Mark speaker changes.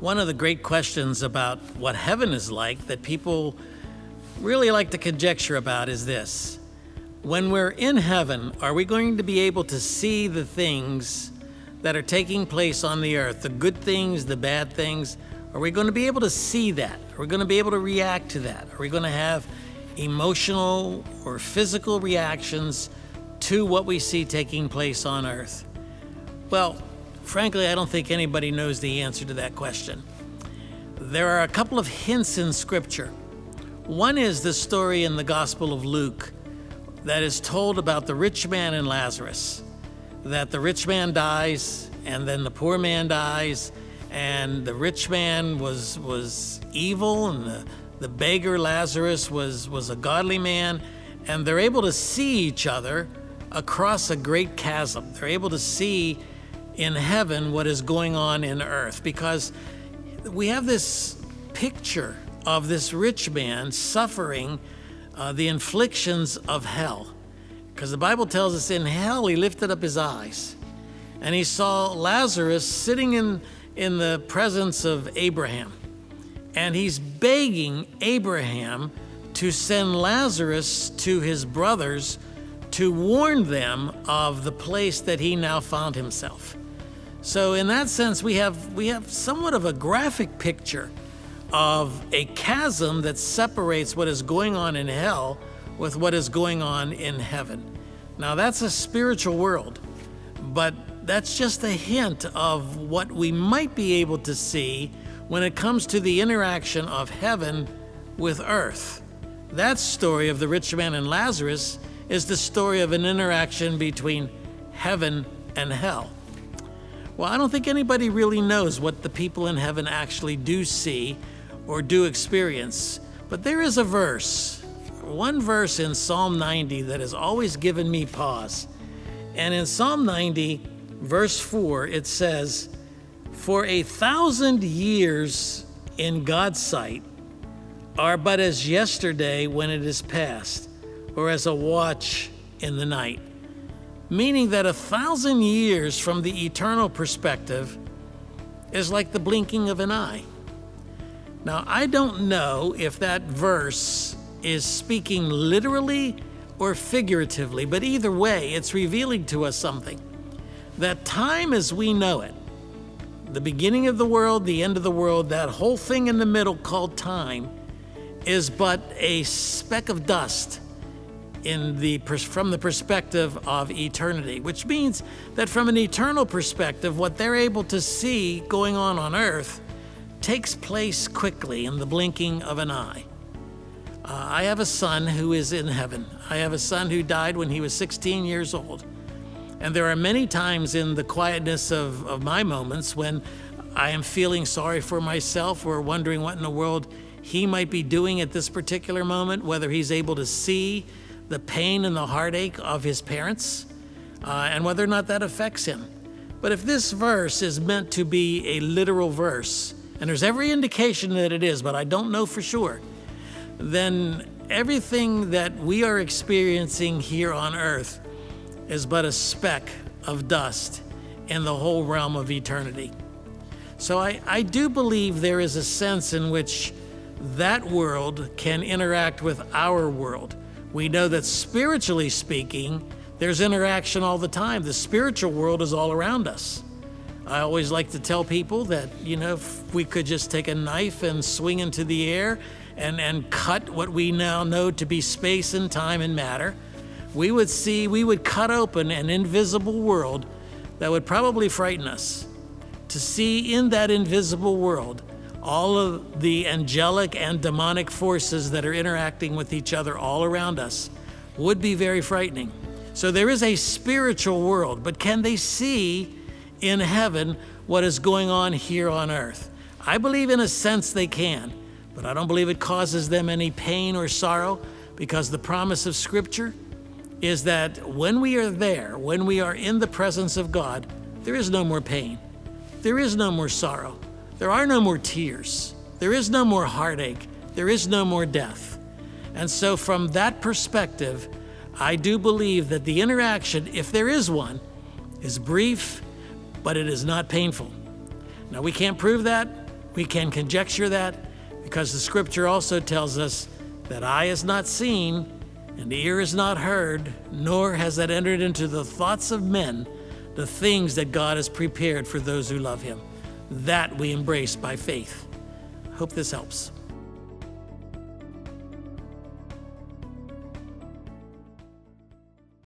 Speaker 1: One of the great questions about what heaven is like that people really like to conjecture about is this. When we're in heaven, are we going to be able to see the things that are taking place on the earth, the good things, the bad things? Are we going to be able to see that? Are we going to be able to react to that? Are we going to have emotional or physical reactions to what we see taking place on earth? Well, frankly, I don't think anybody knows the answer to that question. There are a couple of hints in Scripture. One is the story in the Gospel of Luke that is told about the rich man and Lazarus, that the rich man dies and then the poor man dies, and the rich man was evil and the beggar Lazarus was a godly man, and they're able to see each other across a great chasm. They're able to see in heaven what is going on in earth, because we have this picture of this rich man suffering the inflictions of hell. Because the Bible tells us in hell he lifted up his eyes and he saw Lazarus sitting in the presence of Abraham. And he's begging Abraham to send Lazarus to his brothers to warn them of the place that he now found himself. So in that sense, we have somewhat of a graphic picture of a chasm that separates what is going on in hell with what is going on in heaven. Now that's a spiritual world, but that's just a hint of what we might be able to see when it comes to the interaction of heaven with earth. That story of the rich man and Lazarus is the story of an interaction between heaven and hell. Well, I don't think anybody really knows what the people in heaven actually do see or do experience, but there is a verse, one verse in Psalm 90 that has always given me pause. And in Psalm 90, verse 4, it says, "For 1,000 years in God's sight are but as yesterday when it is past, or as a watch in the night." Meaning that 1,000 years from the eternal perspective is like the blinking of an eye. Now, I don't know if that verse is speaking literally or figuratively, but either way, it's revealing to us something. That time as we know it, the beginning of the world, the end of the world, that whole thing in the middle called time, is but a speck of dust from the perspective of eternity, which means that from an eternal perspective, what they're able to see going on earth takes place quickly in the blinking of an eye. I have a son who is in heaven. I have a son who died when he was 16 years old. And there are many times in the quietness of my moments when I am feeling sorry for myself or wondering what in the world he might be doing at this particular moment, whether he's able to see the pain and the heartache of his parents, and whether or not that affects him. But if this verse is meant to be a literal verse, and there's every indication that it is, but I don't know for sure, then everything that we are experiencing here on earth is but a speck of dust in the whole realm of eternity. So I do believe there is a sense in which that world can interact with our world. We know that spiritually speaking, there's interaction all the time. The spiritual world is all around us. I always like to tell people that, if we could just take a knife and swing into the air and cut what we now know to be space and time and matter, we would cut open an invisible world that would probably frighten us. To see in that invisible world all of the angelic and demonic forces that are interacting with each other all around us would be very frightening. So there is a spiritual world, but can they see in heaven what is going on here on earth? I believe in a sense they can, but I don't believe it causes them any pain or sorrow, because the promise of Scripture is that when we are there, when we are in the presence of God, there is no more pain. There is no more sorrow. There are no more tears. There is no more heartache. There is no more death. And so from that perspective, I do believe that the interaction, if there is one, is brief, but it is not painful. Now, we can't prove that, We can conjecture that because the scripture also tells us that eye is not seen and ear is not heard, nor has that entered into the thoughts of men the things that God has prepared for those who love him. That we embrace by faith. Hope this helps.